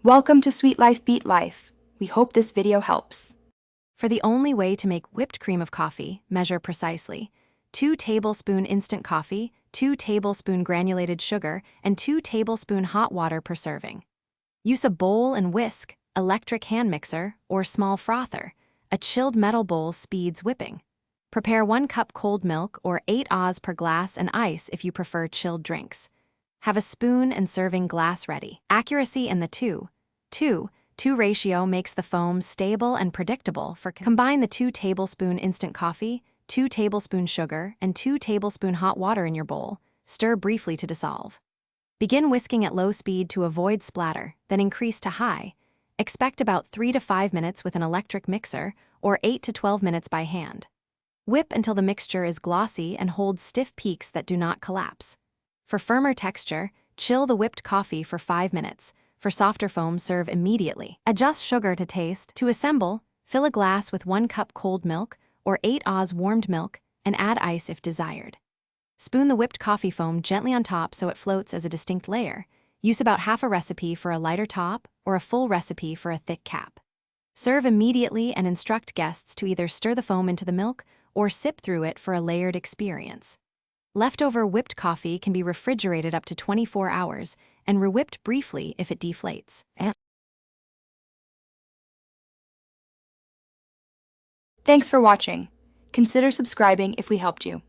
Welcome to Sweet Life Beat Life. We hope this video helps. For the only way to make whipped cream of coffee, measure precisely. 2 tablespoon instant coffee, 2 tablespoon granulated sugar, and 2 tablespoon hot water per serving. Use a bowl and whisk, electric hand mixer, or small frother. A chilled metal bowl speeds whipping. Prepare 1 cup cold milk or 8 Oz per glass and ice if you prefer chilled drinks. Have a spoon and serving glass ready. Accuracy in the 2:2 ratio makes the foam stable and predictable. Combine the 2 tablespoon instant coffee, 2 tablespoon sugar, and 2 tablespoon hot water in your bowl. Stir briefly to dissolve. Begin whisking at low speed to avoid splatter, then increase to high. Expect about 3 to 5 minutes with an electric mixer or 8 to 12 minutes by hand. Whip until the mixture is glossy and holds stiff peaks that do not collapse. For firmer texture, chill the whipped coffee for 5 minutes. For softer foam, serve immediately. Adjust sugar to taste. To assemble, fill a glass with 1 cup cold milk or 8 Oz warmed milk and add ice if desired. Spoon the whipped coffee foam gently on top so it floats as a distinct layer. Use about half a recipe for a lighter top or a full recipe for a thick cap. Serve immediately and instruct guests to either stir the foam into the milk or sip through it for a layered experience. Leftover whipped coffee can be refrigerated up to 24 hours and re-whipped briefly if it deflates. Thanks for watching. Consider subscribing if we helped you.